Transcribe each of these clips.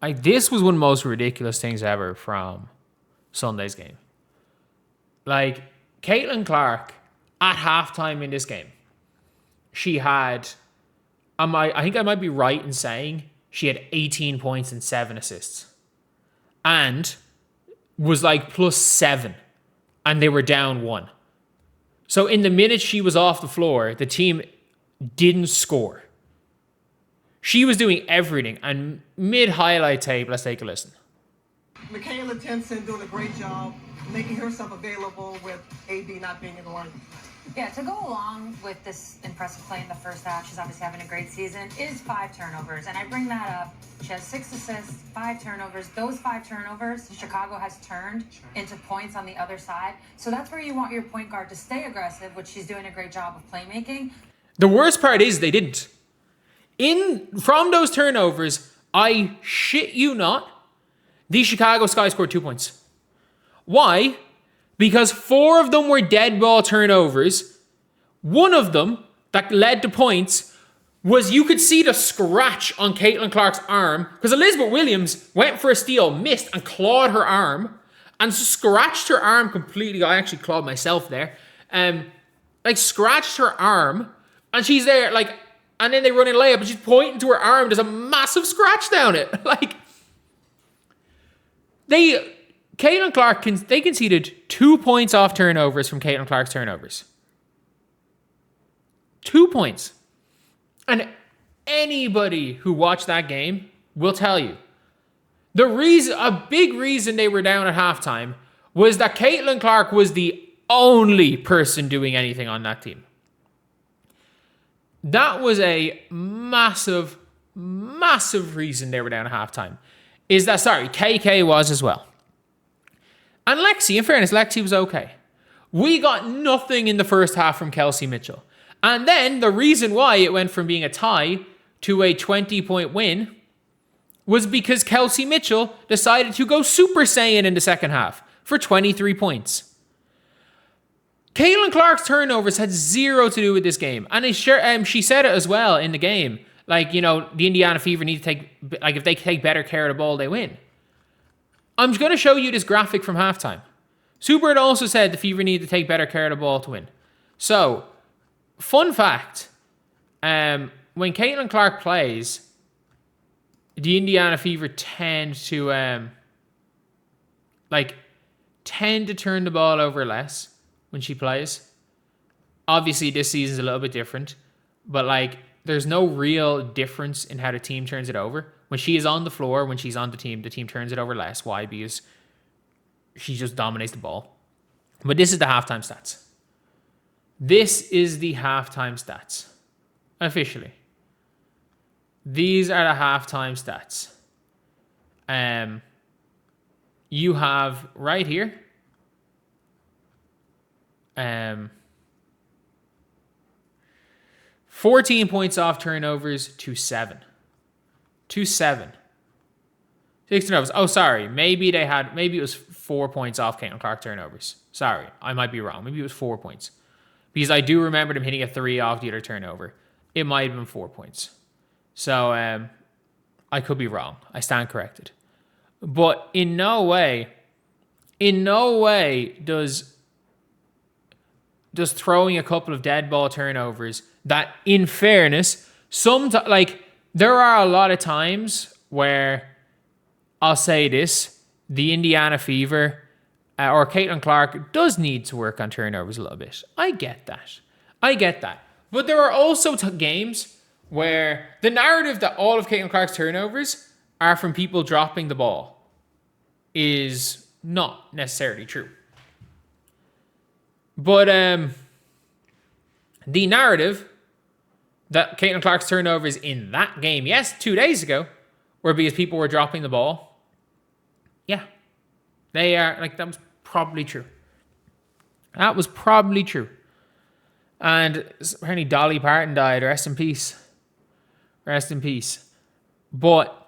Like, this was one of the most ridiculous things ever from Sunday's game. Like, Caitlin Clark, at halftime in this game, she had, I think I might be right in saying, she had 18 points and 7 assists. And was like +7. And they were down 1. So in the minute she was off the floor, the team didn't score. She was doing everything. And mid-highlight tape, let's take a listen. Michaela Tenson doing a great job making herself available with AB not being in the line. Yeah, to go along with this impressive play in the first half, she's obviously having a great season, is 5 turnovers. And I bring that up. She has 6 assists, 5 turnovers. Those 5 turnovers, Chicago has turned into points on the other side. So that's where you want your point guard to stay aggressive, which she's doing a great job of playmaking. The worst part is they didn't. From those turnovers, I shit you not, the Chicago Sky scored 2 points. Why? Because 4 of them were dead ball turnovers. One of them that led to points was, you could see the scratch on Caitlin Clark's arm, because Elizabeth Williams went for a steal, missed, and clawed her arm, and scratched her arm completely. I actually clawed myself there. Scratched her arm, and she's there, like, and then they run in layup, and she's pointing to her arm. There's a massive scratch down it. Like, Caitlin Clark, they conceded 2 points off turnovers from Caitlin Clark's turnovers. 2 points. And anybody who watched that game will tell you, a big reason they were down at halftime was that Caitlin Clark was the only person doing anything on that team. That was a massive, massive reason they were down at halftime. KK was as well. And Lexi, in fairness, Lexi was okay. We got nothing in the first half from Kelsey Mitchell. And then the reason why it went from being a tie to a 20-point win was because Kelsey Mitchell decided to go Super Saiyan in the second half for 23 points. Caitlin Clark's turnovers had 0 to do with this game. And she said it as well in the game. Like, you know, the Indiana Fever need to take, like, if they take better care of the ball, they win. I'm going to show you this graphic from halftime. Steward also said the Fever need to take better care of the ball to win. So, fun fact, when Caitlin Clark plays, the Indiana Fever tend to turn the ball over less when she plays. Obviously, this season's a little bit different, but like, there's no real difference in how the team turns it over. When she is on the floor, when she's on the team turns it over less. Why? Because she just dominates the ball. But this is the halftime stats. This is the halftime stats. Officially. These are the halftime stats. You have right here. 14 points off turnovers to 7. 6 turnovers. Oh, sorry. Maybe it was 4 points off Caitlin Clark turnovers. Sorry, I might be wrong. Maybe it was 4 points. Because I do remember them hitting a 3 off the other turnover. It might have been 4 points. So, I could be wrong. I stand corrected. But in no way does throwing a couple of dead ball turnovers that, in fairness, there are a lot of times where, I'll say this, the Indiana Fever or Caitlin Clark does need to work on turnovers a little bit. I get that. But there are also games where the narrative that all of Caitlin Clark's turnovers are from people dropping the ball is not necessarily true. But the narrative that Caitlin Clark's turnovers in that game, 2 days ago, were because people were dropping the ball. Yeah. They are, that was probably true. And apparently Dolly Parton died. Rest in peace. But,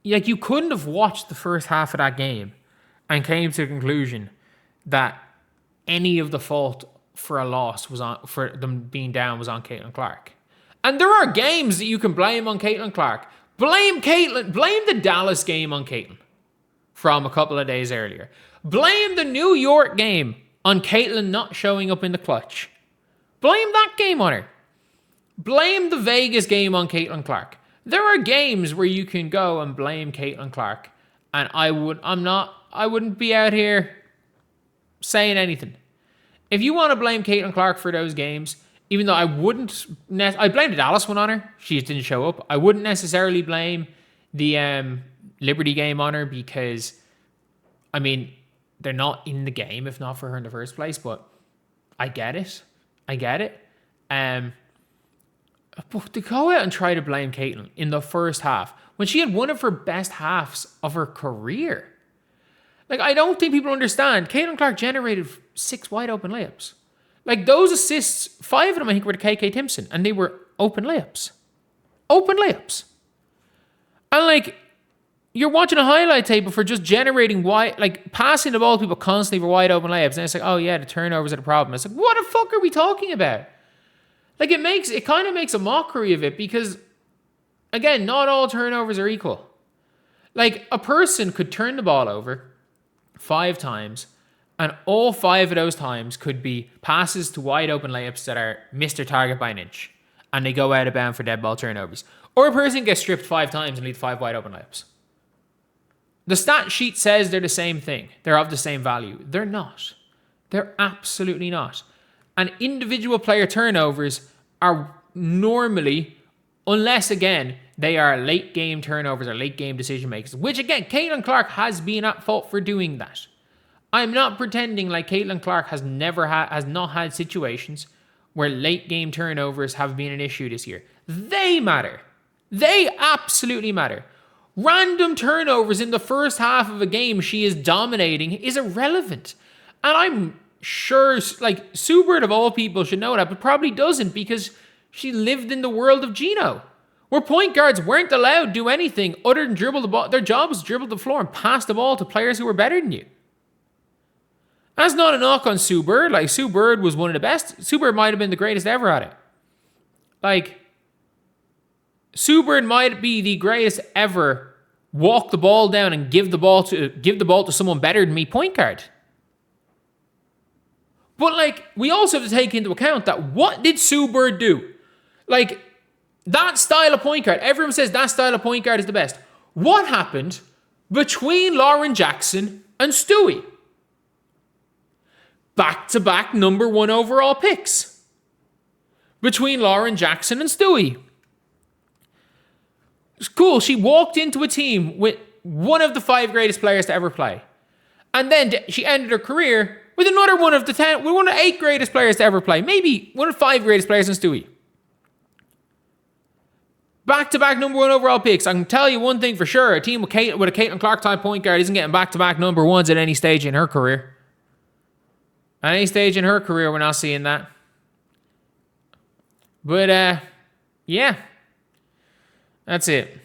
you couldn't have watched the first half of that game and came to the conclusion that any of the fault for a loss for them being down was on Caitlin Clark. And there are games that you can blame on Caitlin Clark, Blame Caitlin. Blame the Dallas game on Caitlin from a couple of days earlier. Blame the New York game on Caitlin not showing up in the clutch. Blame that game on her. Blame the Vegas game on Caitlin Clark. There are games where you can go and blame Caitlin Clark, and I wouldn't be out here saying anything. If you want to blame Caitlin Clark for those games, even though I wouldn't, I blame the Dallas one on her. She just didn't show up. I wouldn't necessarily blame the Liberty game on her because, I mean, they're not in the game if not for her in the first place. But I get it. But to go out and try to blame Caitlin in the first half when she had one of her best halves of her career. Like, I don't think people understand. Caitlin Clark generated 6 wide open layups. Like, those assists, 5 of them I think were to KK Timpson, and they were open layups. Open layups. And like, you're watching a highlight table for just generating wide, like passing the ball to people constantly for wide open layups, and it's like, oh yeah, the turnovers are the problem. It's like, what the fuck are we talking about? Like, it kind of makes a mockery of it because, again, not all turnovers are equal. Like, a person could turn the ball over 5 times, and all 5 of those times could be passes to wide open layups that are missed their target by an inch, and they go out of bounds for dead ball turnovers. Or a person gets stripped 5 times and leads 5 wide open layups. The stat sheet says they're the same thing. They're of the same value. They're not. They're absolutely not. And individual player turnovers are normally, unless again, they are late game turnovers or late game decision makers, which again, Caitlin Clark has been at fault for doing that. I'm not pretending like Caitlin Clark has not had situations where late game turnovers have been an issue this year. They matter. They absolutely matter. Random turnovers in the first half of a game she is dominating is irrelevant. And I'm sure, like, Steward of all people should know that, but probably doesn't because she lived in the world of Gino, where point guards weren't allowed to do anything other than dribble the ball. Their job was to dribble the floor and pass the ball to players who were better than you. That's not a knock on Sue Bird. Like, Sue Bird was one of the best. Sue Bird might have been the greatest ever at it. Like, Sue Bird might be the greatest ever walk the ball down and give the ball to someone better than me point guard. But, like, we also have to take into account that what did Sue Bird do? Like, that style of point guard, everyone says that style of point guard is the best. What happened between Lauren Jackson and Stewie? Back-to-back number 1 overall picks between Lauren Jackson and Stewie. It's cool. She walked into a team with one of the 5 greatest players to ever play. And then she ended her career with another one of the 8 greatest players to ever play. Maybe one of the 5 greatest players in Stewie. Back-to-back number 1 overall picks. I can tell you one thing for sure. A team with a Caitlin Clark type point guard isn't getting back-to-back number 1s at any stage in her career. At any stage in her career, we're not seeing that. But, yeah. That's it.